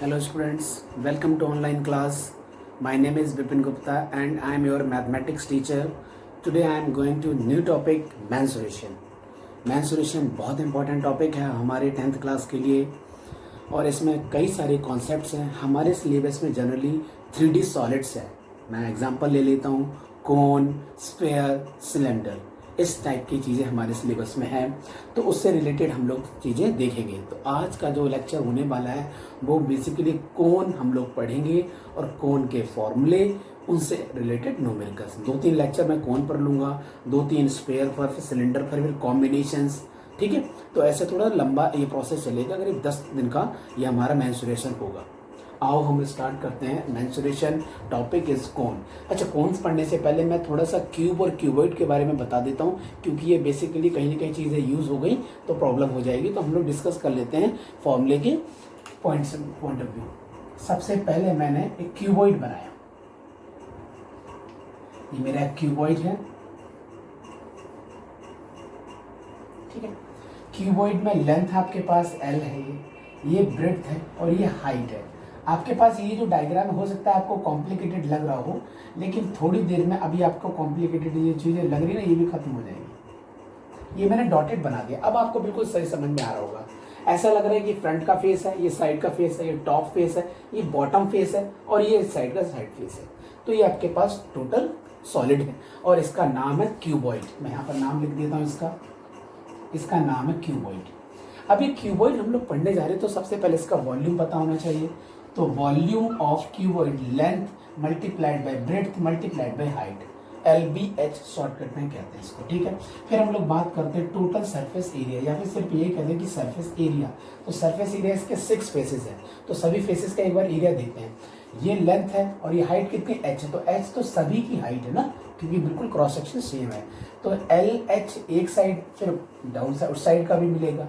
Hello students, welcome to online class. My name is Vipin Gupta and I am your mathematics teacher. Today I am going to new topic mensuration. Mensuration बहुत important topic है हमारे 10th class के लिए और इसमें कई सारे concepts हैं. हमारे सिलेबस में जनरली 3D सॉलिड्स है. मैं एग्जांपल ले लेता हूँ कोन, स्फेयर, सिलेंडर. इस टाइप की चीज़ें हमारे सिलेबस में है तो उससे रिलेटेड हम लोग चीज़ें देखेंगे. तो आज का जो लेक्चर होने वाला है वो बेसिकली कोन हम लोग पढ़ेंगे और कोन के फॉर्मूले, उनसे रिलेटेड न्यूमेरिकल्स. 2-3 लेक्चर मैं कोन पर लूँगा, 2-3 स्फेयर पर, फिर सिलेंडर पर, फिर कॉम्बिनेशंस. ठीक है, तो ऐसे थोड़ा लंबा ये प्रोसेस चलेगा. करीब 10 दिन का ये हमारा मेंसुरेशन होगा. आओ हम स्टार्ट करते हैं. मेंसुरेशन टॉपिक इज कोन. अच्छा, कोन्स पढ़ने से पहले मैं थोड़ा सा क्यूब और क्यूबॉइड के बारे में बता देता हूँ क्योंकि ये बेसिकली कहीं ना कहीं चीज़ें यूज़ हो गई तो प्रॉब्लम हो जाएगी. तो हम लोग डिस्कस कर लेते हैं फॉर्मूले के पॉइंट ऑफ व्यू. सबसे पहले मैंने एक क्यूबॉइड बनाया. ये मेरा क्यूबॉइड है. ठीक है, क्यूबॉइड में लेंथ आपके पास एल है, ये ब्रेड्थ है और ये हाइट है. आपके पास ये जो डायग्राम हो सकता है आपको कॉम्प्लिकेटेड लग रहा हो, लेकिन थोड़ी देर में अभी आपको कॉम्प्लिकेटेड ये चीज़ें लग रही है ना, ये भी खत्म हो जाएगी. ये मैंने डॉटेड बना दिया. अब आपको बिल्कुल सही समझ में आ रहा होगा. ऐसा लग रहा है कि फ्रंट का फेस है, ये साइड का फेस है, ये टॉप फेस है, ये बॉटम फेस है और ये साइड का साइड फेस है. तो ये आपके पास टोटल सॉलिड है और इसका नाम है क्यूबॉइड. मैं यहाँ पर नाम लिख देता हूँ इसका नाम है क्यूबॉइड. अब ये क्यूबॉइड हम लोग पढ़ने जा रहे हैं तो सबसे पहले इसका वॉल्यूम पता होना चाहिए. तो volume of cuboid length multiplied by breadth multiplied by height, LBH shortcut में कहते हैं इसको. ठीक है, फिर हम लोग बात करते हैं टोटल सरफेस एरिया या फिर सिर्फ ये कहते हैं कि सरफेस एरिया. तो सरफेस एरिया इसके 6 फेसेस है तो सभी फेसेस का एक बार एरिया देते हैं. ये लेंथ है और ये हाइट कितनी h है. तो h तो सभी की हाइट है ना, क्योंकि बिल्कुल क्रॉस सेक्शन सेम है. तो LH एक साइड, फिर डाउन साइड उस साइड का भी मिलेगा.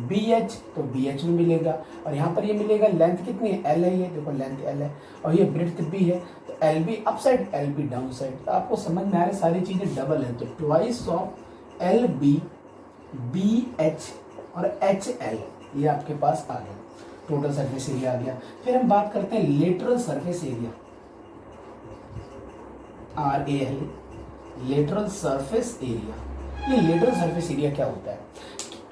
BH तो BH भी मिलेगा और यहाँ पर ये मिलेगा. लेंथ कितनी है, L है, ये देखो लेंथ L है और ये ब्रेड्थ B है. तो LB up side, LB down side. तो आपको समझ में आ रहा है सारी चीज़ें डबल है. तो ट्वाइस ऑफ LB BH और HL ये आपके पास आ गया. टोटल सरफेस एरिया आ गया. फिर हम बात करते हैं lateral surface area, RAL, lateral surface area. ये लेटरल सरफेस एरिया क्या होता है?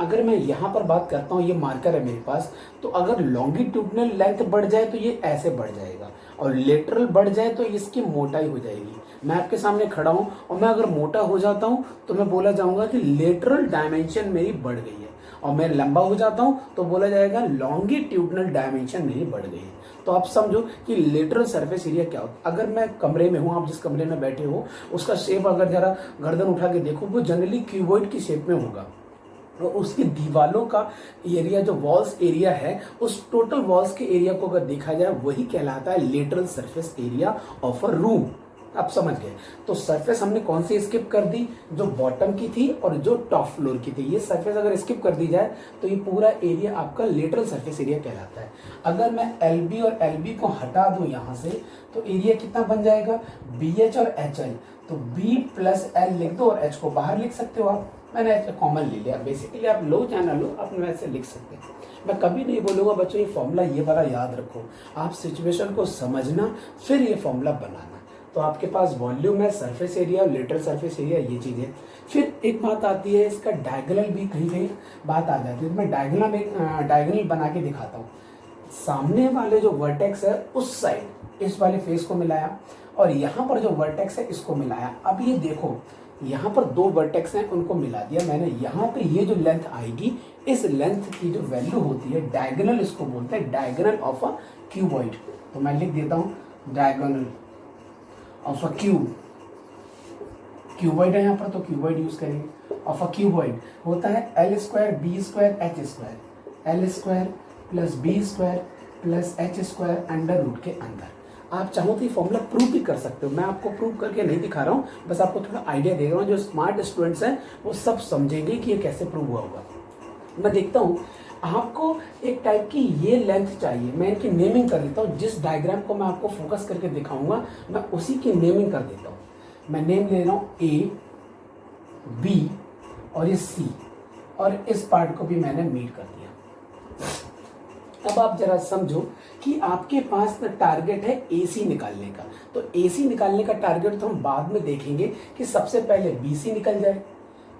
अगर मैं यहाँ पर बात करता हूँ, ये मार्कर है मेरे पास, तो अगर लॉन्गिट्यूडनल लेंथ बढ़ जाए तो ये ऐसे बढ़ जाएगा और लेटरल बढ़ जाए तो इसकी मोटाई हो जाएगी. मैं आपके सामने खड़ा हूँ और मैं अगर मोटा हो जाता हूँ तो मैं बोला जाऊंगा कि लेटरल डायमेंशन मेरी बढ़ गई है और मैं लंबा हो जाता हूँ तो बोला जाएगा लॉन्गिट्यूडनल डायमेंशन मेरी बढ़ गई है. तो आप समझो कि लेटरल सरफेस एरिया क्या होता है. अगर मैं कमरे में हूँ, आप जिस कमरे में बैठे हो उसका शेप अगर जरा गर्दन उठा के देखो, वो जनरली क्यूबॉइड की शेप में होगा और उसकी दीवालों का एरिया जो वॉल्स एरिया है, उस टोटल वॉल्स के एरिया को अगर देखा जाए वही कहलाता है lateral surface area of a room. आप समझ गए. तो सरफेस हमने कौन सी स्किप कर दी, जो बॉटम की थी और जो टॉप फ्लोर की थी. ये सरफेस अगर स्किप कर दी जाए तो ये पूरा एरिया आपका लेटरल सरफेस एरिया कहलाता है. अगर मैं LB और LB को हटा दूं यहाँ से तो एरिया कितना बन जाएगा, BH और HL. तो B प्लस L लिख दो और H को बाहर लिख सकते हो आप. मैंने कॉमन ले लिया. बेसिकली आप लो चाहे ना लो, आप वैसे लिख सकते हैं. मैं कभी नहीं बोलूँगा बच्चों ये फॉर्मूला ये वाला याद रखो. आप सिचुएशन को समझना फिर ये फॉर्मूला बनाना. तो आपके पास वॉल्यूम है, surface area, lateral surface area, ये चीज़ें. फिर एक बात आती है इसका डायगोनल भी कहीं कहीं बात आ जाती है. तो मैं डायगोनल बना के दिखाता हूँ. सामने वाले जो वर्टेक्स है उस साइड इस वाले फेस को मिलाया और यहाँ पर जो वर्टेक्स है इसको मिलाया. अब ये देखो यहाँ पर 2 वर्टेक्स हैं, उनको मिला दिया मैंने. यहाँ पे ये जो लेंथ आएगी, इस लेंथ की जो वैल्यू होती है डायगोनल, इसको बोलते हैं डायगोनल ऑफ अ क्यूबॉइड. तो मैं लिख देता हूँ डायगोनल ऑफ अ क्यूबॉइड है यहाँ पर, तो क्यूबॉइड यूज करेंगे. ऑफ अ क्यूबॉइड होता है L square B square H square, L square plus B square plus H square under root के अंदर. आप चाहो तो ये फॉर्मूला प्रूव भी कर सकते हो. मैं आपको प्रूव करके नहीं दिखा रहा हूँ, बस आपको थोड़ा आइडिया दे रहा हूँ. जो स्मार्ट स्टूडेंट्स हैं वो सब समझेंगे कि ये कैसे प्रूव हुआ होगा. मैं देखता हूँ आपको एक टाइप की ये लेंथ चाहिए, मैं इनकी नेमिंग कर देता हूँ. जिस डायग्राम को मैं आपको फोकस करके दिखाऊंगा मैं उसी की नेमिंग कर देता हूँ. मैं नेम ले रहा हूँ A, B और ये C और इस पार्ट को भी मैंने मीट कर दिया. अब आप जरा समझो कि आपके पास टारगेट है एसी निकालने का। तो एसी निकालने का टारगेट तो हम बाद में देखेंगे कि सबसे पहले बीसी निकल जाए।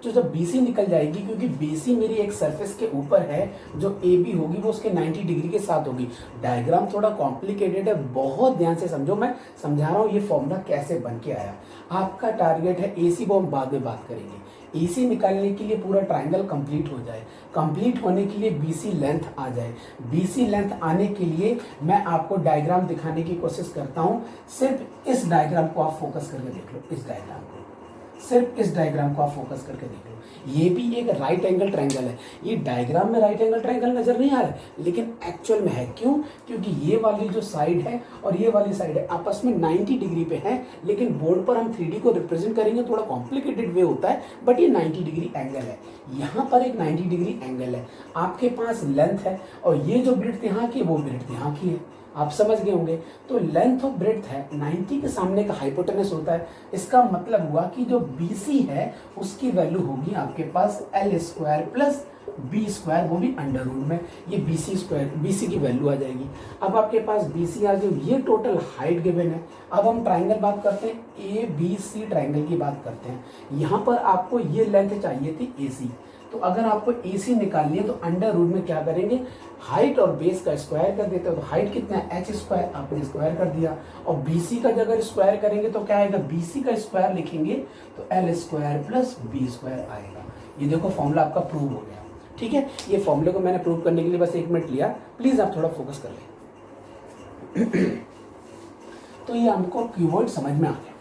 तो जब बीसी निकल जाएगी, क्योंकि बीसी मेरी एक सरफेस के ऊपर है, जो ए बी होगी वो उसके 90 डिग्री के साथ होगी। डायग्राम थोड़ा कॉम्प्लिकेटेड है, बहुत ध्यान से समझो, मैं समझा रहा हूँ ये फॉर्मूला कैसे बन के आया। आपका टारगेट है एसी, वो हम बाद में बात करेंगे। एसी निकालने के लिए पूरा ट्राइंगल कंप्लीट हो जाए, कंप्लीट होने के लिए बीसी लेंथ आ जाए। बीसी लेंथ आने के लिए मैं आपको डायग्राम दिखाने की कोशिश करता हूँ। सिर्फ इस डायग्राम को आप फोकस करके देख लो, इस डायग्राम को, सिर्फ इस डायग्राम को आप फोकस करके देख लो। ये भी एक राइट एंगल ट्रायंगल है। ये डायग्राम में राइट एंगल ट्रायंगल नजर नहीं आ रहा है, लेकिन एक्चुअल में है। क्यों? क्योंकि ये वाली जो साइड है और ये वाली साइड है आपस में 90 डिग्री पे है, लेकिन बोर्ड पर हम 3D को रिप्रेजेंट करेंगे, थोड़ा कॉम्प्लिकेटेड वे होता है, बट ये 90 डिग्री एंगल है। यहाँ पर एक 90 डिग्री एंगल है, आपके पास लेंथ है, और ये जो ब्रेड्थ यहाँ की है वो ब्रेड्थ यहाँ की है। आप समझ गए होंगे। तो लेंथ ऑफ ब्रेड्थ है 90 के सामने का हाइपोटेनस होता है। इसका मतलब हुआ कि जो BC है उसकी वैल्यू होगी आपके पास L² प्लस B², वो भी अंडर रूट में। ये BC की वैल्यू आ जाएगी। अब आपके पास BC आ गई, ये टोटल हाइट गिवन है। अब हम ट्राइंगल बात करते हैं, ABC ट्राइंगल की बात करते हैं। यहाँ पर आपको ये लेंथ चाहिए थी AC। तो अगर आपको AC निकालनी है तो अंडर रूट में क्या करेंगे, हाइट और बेस का स्क्वायर कर देते हो। तो हाइट कितना है H², आपने स्क्वायर कर दिया, और BC का अगर स्क्वायर करेंगे तो क्या आएगा, BC का स्क्वायर लिखेंगे तो L² प्लस B² आएगा। ये देखो फॉर्मूला आपका प्रूव हो गया। ठीक है, ये फॉर्मूले को मैंने प्रूव करने के लिए बस 1 मिनट लिया, प्लीज आप थोड़ा फोकस कर लें। तो ये हमको क्यूबॉइड समझ में आ गया।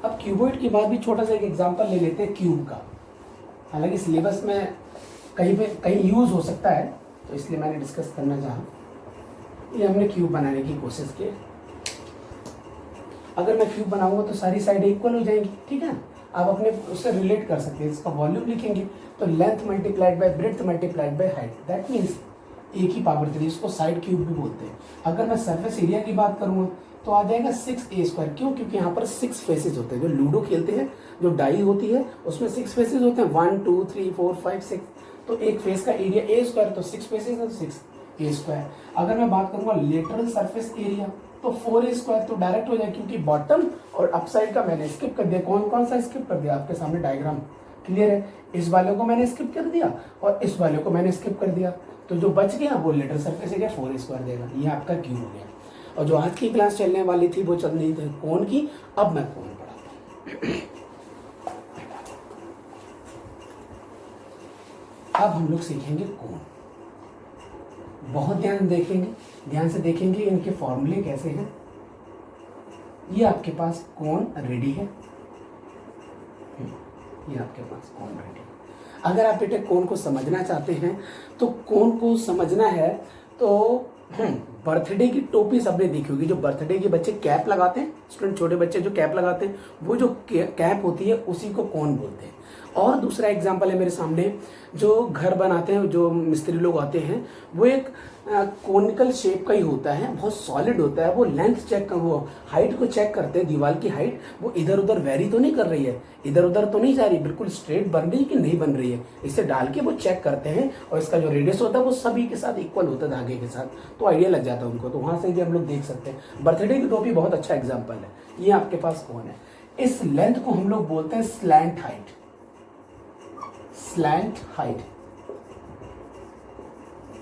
अब क्यूबॉइड के बाद भी छोटा सा एक एग्जांपल ले लेते हैं क्यूब का। हालांकि सिलेबस में कहीं यूज हो सकता है, तो इसलिए मैंने डिस्कस करना चाहा। ये हमने क्यूब बनाने की कोशिश की। अगर मैं क्यूब बनाऊंगा तो सारी साइड इक्वल हो जाएंगी, ठीक है। आप अपने उससे रिलेट कर सकते हैं। इसका वॉल्यूम लिखेंगे तो length multiplied by breadth multiplied by height, that means एक ही पावर 3। इसको साइड क्यूब भी बोलते हैं। अगर मैं सरफेस एरिया की बात करूंगा तो आ जाएगा 6A²। क्यों? क्योंकि यहाँ पर 6 फेसेस होते हैं। जो लूडो खेलते हैं, जो डाई होती है उसमें 6 फेसेस होते हैं, 1 2 3 4 5 6। तो एक फेस का एरिया A², तो 6 फेसेस है तो 6A²। अगर मैं बात करूंगा लेटरल सरफेस एरिया तो 4A², तो डायरेक्ट हो जाए, क्योंकि बॉटम और अपसाइड का मैंने स्किप कर दिया। कौन कौन सा स्किप कर दिया? आपके सामने डायग्राम क्लियर है। इस वाले को मैंने स्किप कर दिया और इस वाले को मैंने स्किप कर दिया, तो जो बच गया वो लेटरल सरफेस एरिया 4A² देगा। ये आपका क्यूब हो गया। और जो आज की क्लास चलने वाली थी वो चल रही थी कोण की। अब मैं कोण पढ़ाता हूँ। अब हम लोग सीखेंगे कोण। बहुत ध्यान से देखेंगे इनके फॉर्मूले कैसे हैं। ये आपके पास कोण रेडी है, ये आपके पास कोण रेडी है। अगर आप बेटे कोण को समझना चाहते हैं तो कोण को समझना है तो बर्थडे की टोपी सबने देखी होगी। जो बर्थडे के बच्चे कैप लगाते हैं, स्टूडेंट छोटे बच्चे जो कैप लगाते हैं, वो जो कैप होती है उसी को कोण बोलते हैं। और दूसरा एग्जांपल है मेरे सामने, जो घर बनाते हैं, जो मिस्त्री लोग आते हैं, वो एक कोनिकल शेप का ही होता है, बहुत सॉलिड होता है। वो लेंथ चेक, वो हाइट को चेक करते हैं, दीवार की हाइट वो इधर उधर वेरी तो नहीं कर रही है, इधर उधर तो नहीं जा रही, बिल्कुल स्ट्रेट बन रही है कि नहीं बन रही है, इसे डाल के वो चेक करते हैं। और इसका जो रेडियस होता है वो सभी के साथ इक्वल होता है धागे के साथ, तो आइडिया लग जाता है उनको। तो वहां से भी हम लोग देख सकते हैं। बर्थडे की टोपी बहुत अच्छा एग्जाम्पल है। ये आपके पास कोण है। इस लेंथ को हम लोग बोलते हैं स्लैंट हाइट। स्लैंट हाइट,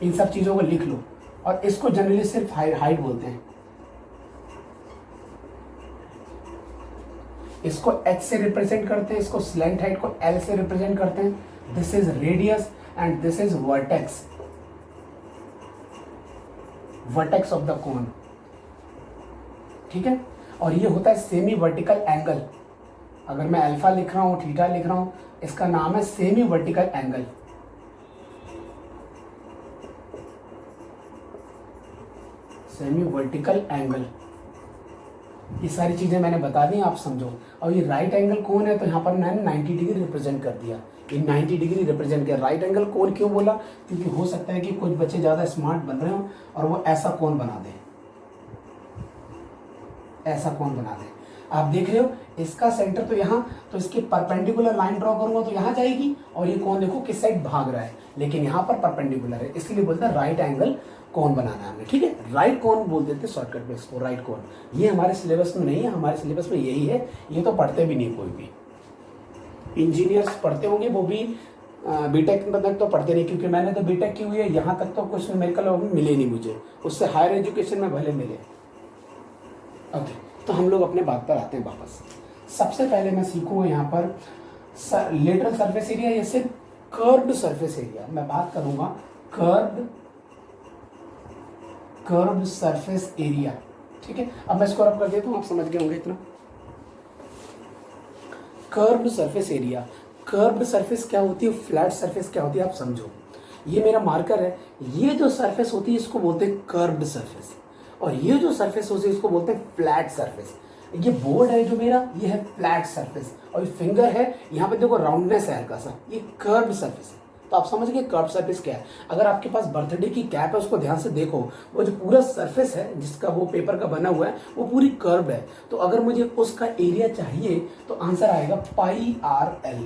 इन सब चीजों को लिख लो। और इसको जनरली सिर्फ हाइट बोलते हैं। इसको H से रिप्रेजेंट करते हैं, इसको स्लैंट हाइट को L से रिप्रेजेंट करते हैं। This is radius and this is vertex, vertex of the cone, ठीक है। और ये होता है सेमी वर्टिकल एंगल। अगर मैं अल्फा लिख रहा हूं, थीटा लिख रहा हूं, इसका नाम है semi vertical angle. Semi vertical angle, ये सारी चीजें मैंने बता दी, आप समझो। और ये राइट एंगल कौन है, तो यहाँ पर मैंने 90 डिग्री रिप्रेजेंट कर दिया। ये 90 डिग्री रिप्रेजेंट किया। राइट एंगल कोण क्यों बोला? क्योंकि हो सकता है कि कुछ बच्चे ज्यादा स्मार्ट बन रहे हो और वो ऐसा कोण बना दे, ऐसा कोण बना दे। आप देख रहे हो इसका सेंटर तो यहाँ, तो इसकी परपेंडिकुलर लाइन ड्रॉ करूंगा तो यहाँ जाएगी, और ये कौन देखो किस साइड भाग रहा है, लेकिन यहाँ पर परपेंडिकुलर है, इसलिए बोलते हैं राइट एंगल कौन बनाना है हमें, ठीक है। राइट कौन बोल देते हैं शॉर्टकट में इसको, राइट कौन। ये हमारे सिलेबस में नहीं है, हमारे सिलेबस में यही है, ये तो पढ़ते भी नहीं कोई भी। इंजीनियर्स पढ़ते होंगे, वो भी बीटेक तक तो पढ़ते नहीं, क्योंकि मैंने तो बीटेक की हुई है, यहाँ तक तो कुछ न्यूमेरिकल मिले नहीं मुझे, उससे हायर एजुकेशन में भले मिले। ओके, तो हम लोग अपने बात पर आते हैं वापस। सबसे पहले मैं सीखूंगा यहाँ पर लेटरल सरफेस एरिया या सिर्फ कर्व्ड सरफेस एरिया। मैं बात करूंगा कर्व्ड सरफेस एरिया, ठीक है। अब मैं इसको रब कर देता हूँ, आप समझ गए होंगे इतना। Curved surface area, curved surface क्या होती है, फ्लैट सरफेस क्या होती है, आप समझो। ये मेरा मार्कर है, ये जो सरफेस होती है इसको बोलते हैं कर्व्ड सरफेस, और ये जो सरफेस होती है इसको बोलते हैं फ्लैट सरफेस। ये बोर्ड है जो मेरा, ये है फ्लैट सरफेस, और ये फिंगर है, यहाँ पे देखो राउंडनेस है हल्का सा, ये कर्व्ड सरफेस है। तो आप समझ गए कर्व्ड सरफेस क्या है। अगर आपके पास बर्थडे की कैप है, उसको ध्यान से देखो, वो जो पूरा सरफेस है जिसका वो पेपर का बना हुआ है वो पूरी कर्व है। तो अगर मुझे उसका एरिया चाहिए तो आंसर आएगा पाई आर एल।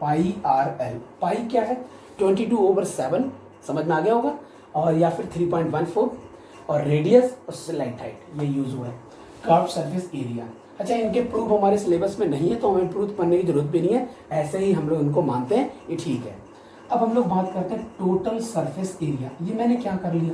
पाई आर एल, पाई क्या है 22/7, समझ में आ गया होगा, और या फिर 3.14, और रेडियस और स्लाइड हाइट, ये यूज हुआ है कर्व्ड सरफेस एरिया। अच्छा, इनके प्रूफ हमारे सिलेबस में नहीं है तो हमें प्रूफ करने की जरूरत भी नहीं है, ऐसे ही हम लोग इनको मानते हैं, ये ठीक है। अब हम लोग बात करते हैं टोटल सरफेस एरिया। ये मैंने क्या कर लिया,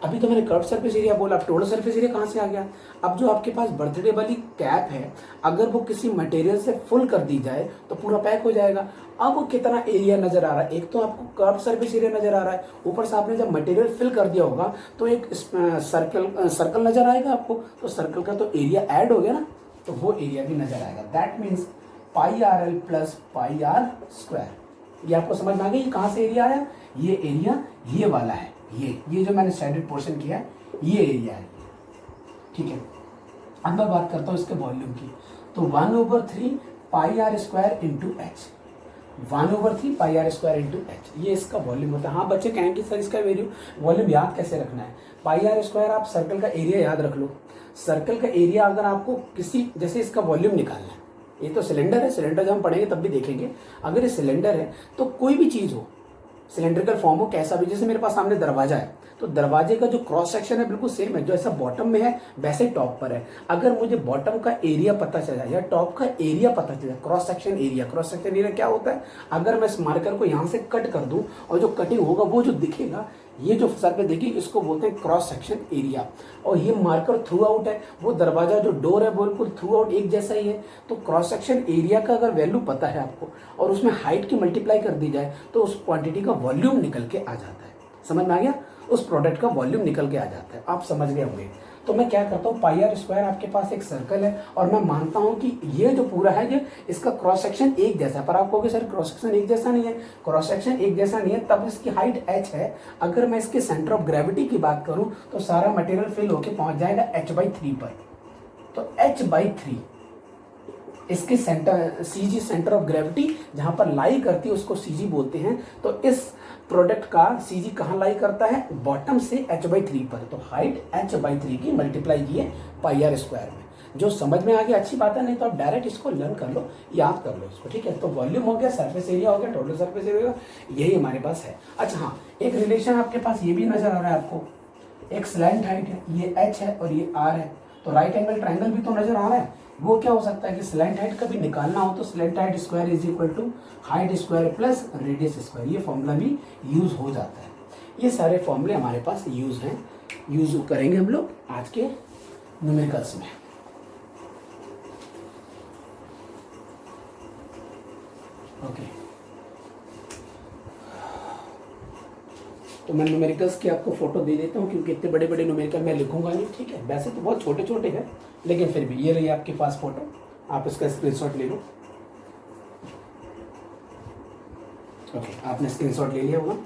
अभी तो मैंने कर्व सरफेस एरिया बोला, अब टोटल सरफेस एरिया कहाँ से आ गया। अब जो आपके पास बर्थडे वाली कैप है, अगर वो किसी मटेरियल से फुल कर दी जाए तो पूरा पैक हो जाएगा। अब वो कितना एरिया नजर आ रहा है, एक तो आपको कर्व सरफेस एरिया नजर आ रहा है, ऊपर से आपने जब मटेरियल फिल कर दिया होगा तो एक सर्कल नजर आएगा आपको, तो सर्कल का तो एरिया ऐड हो गया ना, तो वो एरिया भी नजर आएगा। That means pi r l plus pi r square. ये आपको समझ में आ गया, ये कहाँ से एरिया आया, ये एरिया ये वाला है, ये जो मैंने शेडेड पोर्शन किया है ये एरिया है, ठीक है। अब मैं बात करता हूँ इसके वॉल्यूम की, तो 1/3 pi r square into h, 1/3 pi r square into h, ये इसका वॉल्यूम होता है। हाँ बच्चे कहेंगे सर इसका वॉल्यूम याद कैसे रखना है। पाई आर स्क्वायर, आप सर्कल का एरिया याद रख लो। सर्कल का एरिया अगर आपको किसी, जैसे इसका वॉल्यूम निकालना है, ये तो सिलेंडर है, सिलेंडर जब हम पढ़ेंगे तब भी देखेंगे। अगर ये सिलेंडर है तो कोई भी चीज़ हो, सिलेंड्रिकल फॉर्म हो कैसा भी, जैसे मेरे पास सामने दरवाजा है, तो दरवाजे का जो क्रॉस सेक्शन है बिल्कुल सेम है, जो ऐसा बॉटम में है वैसे ही टॉप पर है। अगर मुझे बॉटम का एरिया पता चल जाए या टॉप का एरिया पता चल जाए, cross section area, cross section area क्या होता है, अगर मैं इस मार्कर को यहाँ से कट कर दूं और जो कटिंग होगा वो जो दिखेगा, ये जो सर पे देखिए, इसको बोलते हैं क्रॉस सेक्शन एरिया। और ये मार्कर थ्रू आउट है, वो दरवाजा जो डोर है बिल्कुल थ्रू आउट एक जैसा ही है। तो क्रॉस सेक्शन एरिया का अगर वैल्यू पता है आपको और उसमें हाइट की मल्टीप्लाई कर दी जाए तो उस क्वांटिटी का वॉल्यूम निकल के आ जाता है। समझ में आ गया, उस प्रोडक्ट का वॉल्यूम निकल के आ जाता है, आप समझ गए होंगे। तो मैं क्या करता हूँ, पाई आर स्क्वायर आपके पास एक सर्कल है और मैं मानता हूँ कि ये जो पूरा है ये इसका क्रॉस सेक्शन एक जैसा है। पर आप कहोगे सर क्रॉस सेक्शन एक जैसा नहीं है, क्रॉस सेक्शन एक जैसा नहीं है, तब इसकी हाइट h है। अगर मैं इसके सेंटर ऑफ ग्रेविटी की बात करूँ तो सारा मटेरियल फिल होकर पहुंच जाएगा h/3 पर। तो h/3 इसके centre, CG centre of gravity जहां पर लाई करती है उसको सीजी बोलते हैं। तो इस प्रोडक्ट का सीजी कहाँ लाई करता है, बॉटम से h/3 पर। तो हाइट h/3 की मल्टीप्लाई की है पाई आर स्क्वायर में। जो समझ में आ गया अच्छी बात है, नहीं तो आप डायरेक्ट इसको लर्न कर लो, याद कर लो इसको, ठीक है। तो वॉल्यूम हो गया, सरफेस एरिया हो गया, टोटल सरफेस एरिया, यही हमारे पास है। अच्छा हाँ, एक रिलेशन आपके पास ये भी नजर आ रहा है आपको, एक स्लैंट हाइट है, ये h है और ये r है, तो राइट एंगल ट्राइंगल भी तो नजर आ रहा है। वो क्या हो सकता है कि स्लैंट हाइट का भी निकालना हो तो slant height square is equal to height square plus radius square, ये फॉर्मूला भी यूज हो जाता है। ये सारे फॉर्मूले हमारे पास यूज हैं, यूज करेंगे हम लोग आज के न्यूमेरिकल्स में। ओके, तो मैं न्यूमेरिकल्स की आपको फोटो दे देता हूँ, क्योंकि इतने बड़े बड़े न्यूमेरिकल मैं लिखूंगा नहीं, ठीक है। वैसे तो बहुत छोटे छोटे हैं लेकिन फिर भी ये रही आपके पास फोटो, आप इसका स्क्रीनशॉट ले लो। ओके, आपने स्क्रीनशॉट ले लिया होगा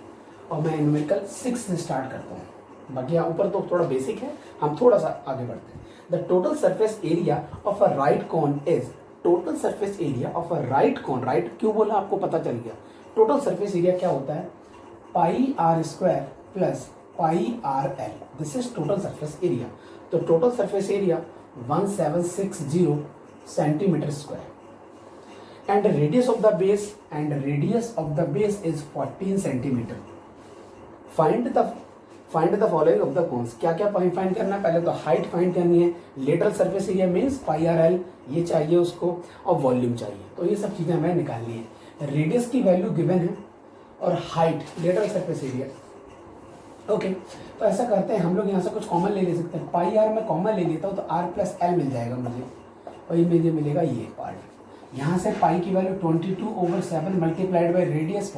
और मैं न्यूमेरिकल 6 से स्टार्ट करता हूँ। बाकी यहाँ ऊपर तो थोड़ा बेसिक है, हम थोड़ा सा आगे बढ़ते हैं। The total surface area of a right cone is, total surface area of a right cone, right क्यों बोला आपको पता चल गया। टोटल सरफेस एरिया क्या होता है, pi r square plus pi r l, this is total surface area. तो total surface area 1760 centimetre square and radius of the base is 14 centimeter. Find the following of the cones. क्या क्या find करना है? पहले तो height find करनी है, lateral surface area means pi r L ये चाहिए उसको, और वॉल्यूम चाहिए। तो ये सब चीजें हमें निकालनी है। रेडियस की वैल्यू गिवन है और height lateral surface area. Okay, तो ऐसा करते हैं हम लोग, यहाँ से कुछ कॉमन ले सकते हैं। पाई आर में कॉमन ले लेता हूँ तो आर प्लस एल मिल जाएगा मुझे, और ये मुझे मिलेगा ये पार्ट। यहाँ से पाई की value 22/7 multiplied by radius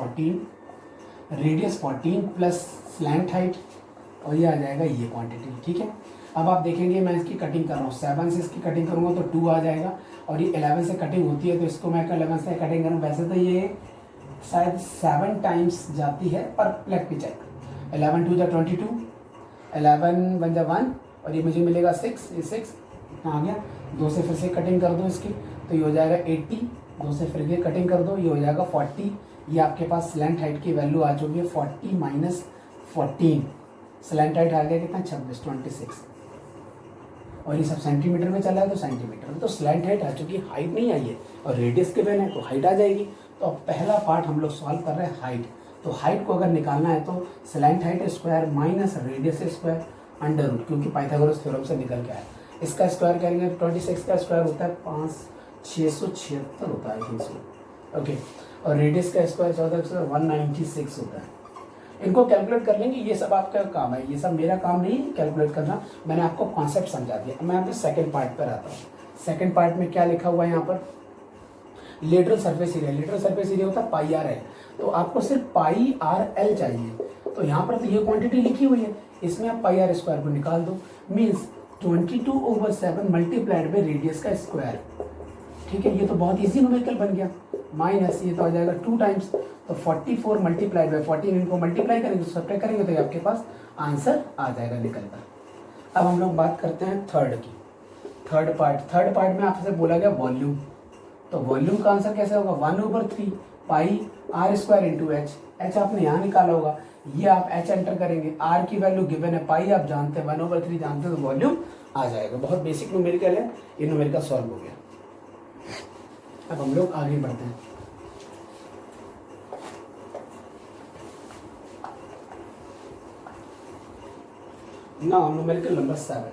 14 plus slant height, और ये आ जाएगा ये क्वांटिटी। ठीक है, अब आप देखेंगे मैं इसकी कटिंग कर रहा हूँ, 7 से इसकी कटिंग करूँगा तो 2 आ जाएगा, और ये 11 से कटिंग होती है तो इसको मैं 11 से कटिंग करूँ। वैसे तो ये शायद 7 टाइम्स जाती है, पर लेट मी चेक। 11 2 जा 22, 11 1 जा 1, और ये मुझे मिलेगा 6, ये 6 इतना आ गया। 2 से फिर से कटिंग कर दो इसकी तो ये हो जाएगा 80, 2 से फिर ये कटिंग कर दो, ये हो जाएगा 40। ये आपके पास स्लैंट हाइट की वैल्यू आ चुकी है 40 माइनस 14, स्लैंट हाइट आ गया कितना 26, और ये सब सेंटीमीटर में चला है तो सेंटीमीटर में, तो स्लैंट हाइट आ चुकी है, हाइट नहीं आई है, और रेडियस के बेन है तो हाइट आ जाएगी। तो अब पहला पार्ट हम लोग सॉल्व कर रहे हैं हाइट। तो हाइट को अगर निकालना है तो slant height square minus radius square under root, क्योंकि पाइथागोरस थ्योरम से निकल के आया। इसका स्क्वायर करेंगे 26 का स्क्वायर होता है 676 होता है, आई थिंक सो। ओके, और रेडियस का स्क्वायर 196 होता है। इनको कैलकुलेट कर लेंगे, ये सब आपका काम है, ये सब मेरा काम नहीं कैलकुलेट करना, मैंने आपको कॉन्सेप्ट समझा दिया। मैं यहाँ पे सेकंड पार्ट पर आता हूँ। सेकंड पार्ट में क्या लिखा हुआ है यहाँ पर? Lateral surface area. Lateral surface area होता है पाई आर एल, तो आपको सिर्फ पाई आर एल चाहिए। तो यहाँ पर तो ये क्वांटिटी लिखी हुई है, इसमें आप पाई आर स्क्वायर को निकाल दो, मीन्स 22/7 मल्टीप्लाइड बाई रेडियस का स्क्वायर। ठीक है, ये तो बहुत इजी न्यूमेरिकल बन गया। माइनस ये तो आ जाएगा 2 टाइम्स, तो 44 मल्टीप्लाइड बाई 14, इनको मल्टीप्लाई करेंगे, सब्ट्रैक्ट करेंगे तो आपके पास आंसर आ जाएगा निकल कर। अब हम लोग बात करते हैं थर्ड की। थर्ड पार्ट में आपसे बोला गया वॉल्यूम। तो वॉल्यूम का आंसर कैसे होगा? 1/3 pi r square into h. H आपने यहाँ निकाला होगा, ये आप एच एंटर करेंगे, आर की वैल्यू गिवन है, पाई आप जानते हैं, 1/3 जानते हैं, तो वॉल्यूम आ जाएगा। बहुत बेसिक न्यूमेरिकल है, ये न्यूमेरिकल सॉल्व हो गया। अब हम लोग आगे बढ़ते हैं। नाउ न्यूमेरिकल नंबर 7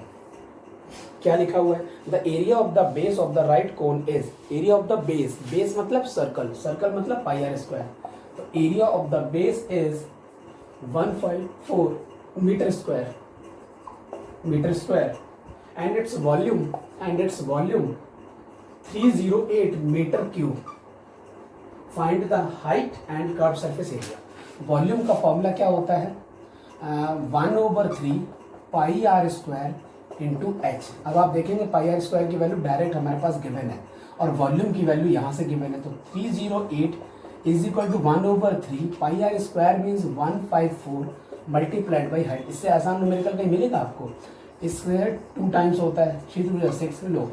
क्या लिखा हुआ है? The area of the base of the right cone is, area of the base, base मतलब सर्कल, सर्कल मतलब पाई आर स्क्वायर, तो area of the base is 154 metre square and its volume 308 metre cube. Find the height and curve surface area. Volume का formula क्या होता है? 1/3 pi r square into h. अब आप देखेंगे pi r square की value direct हमारे पास given है, और वॉल्यूम की वैल्यू यहाँ से गिवन है, तो 308 is equal to 1/3 pi r square means 154 multiplied by height. इससे आसान न्यूमेरिकल कहीं मिलेगा आपको? इससे 2 टाइम्स होता है, 3 2 6 लो,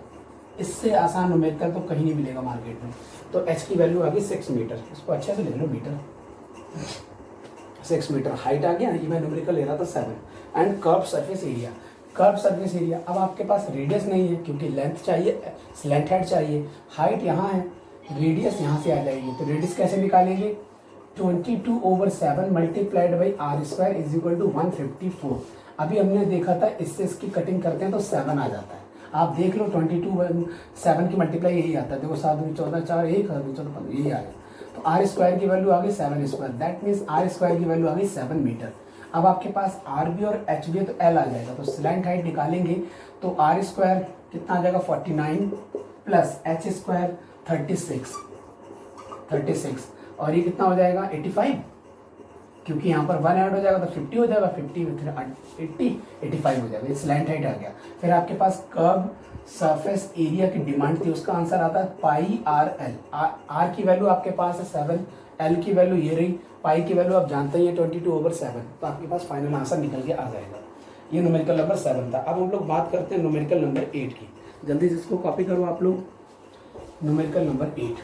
इससे आसान न्यूमेरिकल तो कहीं नहीं मिलेगा मार्केट में। तो एच की वैल्यू आ गई 6 मीटर, इसको अच्छे से लिख लो, मीटर 6 मीटर। हाइट आ गया, ये मैं न्यूमेरिकल ले रहा था 7। And curve surface area, curve surface area. अब आपके पास रेडियस नहीं है क्योंकि लेंथ चाहिए, स्लैंट हाइट चाहिए, हाइट यहाँ है, रेडियस यहाँ से आ जाएगी, तो रेडियस कैसे निकालेंगे? 22/7 multiplied by r square is equal to 154। अभी हमने देखा था इससे इसकी कटिंग करते हैं तो 7 आ जाता है। आप देख लो 22/7 की मल्टीप्लाई यही आता है, देखो 7 2 14 4 1 7 14 15 यही आ गया। तो आर स्क्वायर की वैल्यू आ गई 7 square, that means r square की वैल्यू आ गई 7 मीटर। अब आपके पास आर भी और एच भी है तो एल आ जाएगा, तो स्लैंट हाइट निकालेंगे तो आर स्क्वायर कितना आ जाएगा 49 प्लस एच स्क्वायर 36 और ये कितना हो जाएगा 85, क्योंकि यहाँ पर 1 ऐड हो जाएगा तो 50 हो जाएगा, 50 फिर 80 85 हो जाएगा, ये स्लैंट हाइट आ गया। फिर आपके पास कर्व सरफेस एरिया की डिमांड थी, उसका आंसर आता है पाई आर एल। आर की वैल्यू आपके पास है 7, एल की वैल्यू ये रही, पाई की वैल्यू आप जानते हैं 22/7, तो आपके पास फाइनल आंसर निकल के आ जाएगा। ये न्यूमेरिकल नंबर 7 था। अब हम लोग बात करते हैं न्यूमेरिकल नंबर 8 की। जल्दी से इसको कॉपी करो आप लोग। न्यूमेरिकल नंबर 8,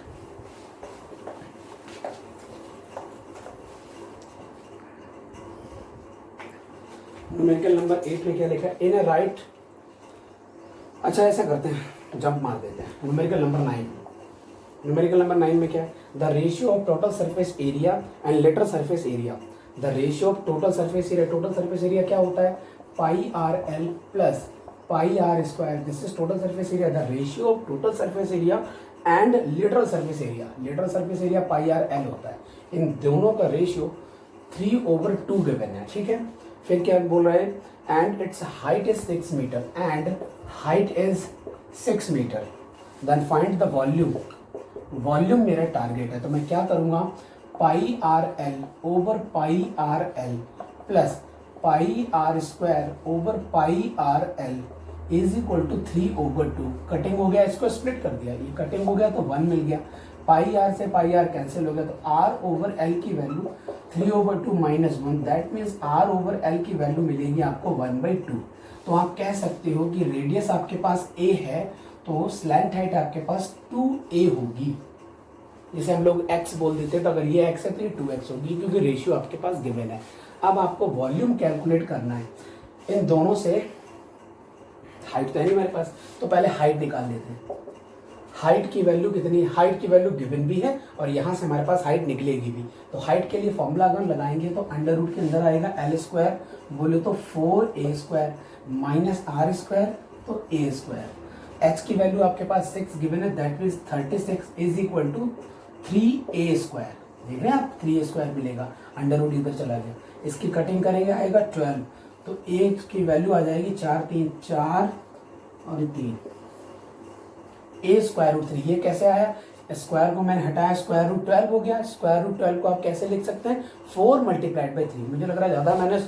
न्यूमेरिकल नंबर 8 में क्या लिखा है? इन अ राइट, अच्छा ऐसा करते हैं, जंप मार देते हैं। न्यूमेरिकल नंबर 9, न्यूमेरिकल नंबर 9 में क्या है, the ratio of total surface area and lateral surface area. The ratio of total surface area, total surface area क्या होता है, pi r l plus pi r square, this is total surface area. The ratio of total surface area and lateral surface area, lateral surface area pi r l होता है, इन दोनों का ratio 3/2 given है, ठीक है। फिर क्या बोल रहे हैं, and its height is 6 metre and height is 6 metre, then find the volume. Volume मेरा टारगेट है, तो मैं क्या करूंगा, pi r l over pi r l plus pi r square over pi r l is equal to 3/2। Cutting हो गया, इसको split कर दिया, ये कटिंग हो गया तो 1 मिल गया, पाई आर से पाई आर कैंसिल हो गया, तो आर ओवर एल की value 3/2 minus 1, that means r over l की वैल्यू मिलेगी आपको 1/2। तो आप कह सकते हो कि रेडियस आपके पास ए है तो स्लैंट हाइट आपके पास 2a होगी। जैसे हम लोग x बोल देते हैं, तो अगर ये x है तो ये 2x होगी, क्योंकि रेशियो आपके पास गिवन है। अब आपको वॉल्यूम कैलकुलेट करना है, इन दोनों से हाइट तो है नहीं मेरे पास, तो पहले हाइट निकाल लेते हैं। हाइट की वैल्यू कितनी है, हाइट की वैल्यू गिवन भी है और यहाँ से हमारे पास हाइट निकलेगी भी। तो हाइट के लिए फॉर्मूला अगर लगाएंगे तो अंडर रूट के अंदर आएगा एल स्क्वायर, बोले तो 4a² माइनस आर स्क्वायर, तो a स्क्वायर। एच की वैल्यू आपके पास 6 गिवन है, that means 36 is equal to 3a²। देख रहे हैं आप, 3a² मिलेगा, अंडर रूट इधर चला गया, इसकी कटिंग करेंगे आएगा 12, तो a की वैल्यू आ जाएगी 4 3 4 और 3, a√3। ये कैसे आया, स्क्वायर को मैंने हटाया, स्क्वायर रूट 12 हो गया। स्क्वायर रूट 12 को आप कैसे लिख सकते हैं, 4 मल्टीप्लाइड बाई 3। मुझे लग रहा है ज़्यादा मैंने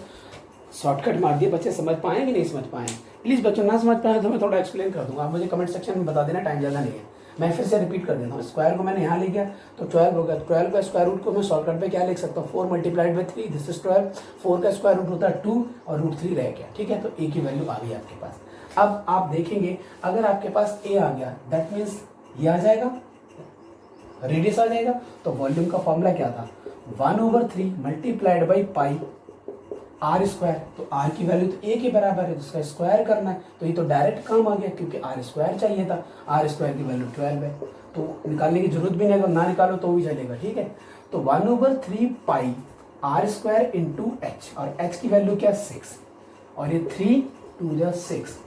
शॉर्टकट मार दिया, बच्चे समझ पाए कि नहीं समझ पाए। प्लीज़ बच्चों ना समझ पाए तो मैं थोड़ा एक्सप्लेन कर दूंगा, आप मुझे कमेंट सेक्शन में बता देना, टाइम ज़्यादा नहीं है। मैं फिर से रिपीट कर देता हूँ, स्क्वायर को मैंने यहाँ लिख गया तो 12 हो गया, 12 का स्क्वायर रूट को मैं शॉर्टकट पे क्या लिख सकता हूँ, 4 मल्टीप्लाइड बाई 3, दिस इज 12। 4 का स्क्वायर रूट होता है 2 और √3 रह गया, ठीक है। तो ए की वैल्यू आ गई आपके पास। अब आप देखेंगे अगर आपके पास ए आ गया, दैट मीन्स ये आ जाएगा, रेडियस आ जाएगा। तो वॉल्यूम का फॉर्मूला क्या था, 1/3 multiplied by pi r square. तो आर की वैल्यू तो ए के बराबर है, जिसका स्क्वायर करना है, तो ये तो डायरेक्ट काम आ गया क्योंकि आर स्क्वायर चाहिए था, आर स्क्वायर की वैल्यू 12 है, तो निकालने की जरूरत भी नहीं है, अगर ना निकालो तो भी चलेगा, ठीक है। तो 1/3 pi r square into H, और एच की वैल्यू क्या 6, और ये 3 2 6,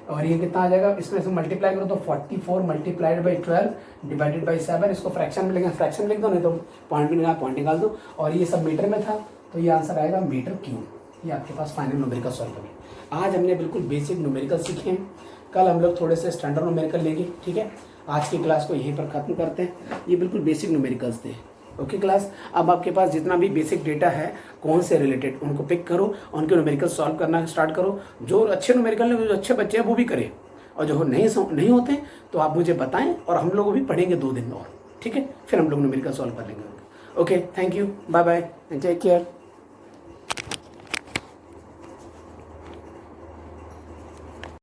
और ये कितना आ जाएगा, इसमें से मल्टीप्लाई करो तो 44 मल्टीप्लाइड बाई 12 डिवाइडेड बाई 7। इसको फ्रैक्शन में लिखेंगे, फ्रैक्शन लिख दो, नहीं तो पॉइंट भी पॉइंट निकाल दो। और ये सब मीटर में था, तो ये आंसर आएगा मीटर क्यूब। ये आपके पास फाइनल न्यूमेरिकल सॉल्व करेंगे। आज हमने बिल्कुल बेसिक न्यूमेरिकल सीखे हैं, कल हम लोग थोड़े से स्टैंडर्ड न्यूमेरिकल लेंगे, ठीक है। आज की क्लास को यहीं पर खत्म करते हैं, ये बिल्कुल बेसिक न्यूमेरिकल्स थे, ओके क्लास। अब आपके पास जितना भी बेसिक डेटा है कौन से रिलेटेड, उनको पिक करो, उनके न्यूमेरिकल सॉल्व करना स्टार्ट करो। जो अच्छे न्यूमेरिकल हैं, जो अच्छे बच्चे हैं वो भी करें, और जो नहीं होते तो आप मुझे बताएं, और हम लोग भी पढ़ेंगे 2 दिन में और, ठीक है। फिर हम लोग न्यूमेरिकल सॉल्व कर लेंगे। Okay, thank you, bye bye and take care.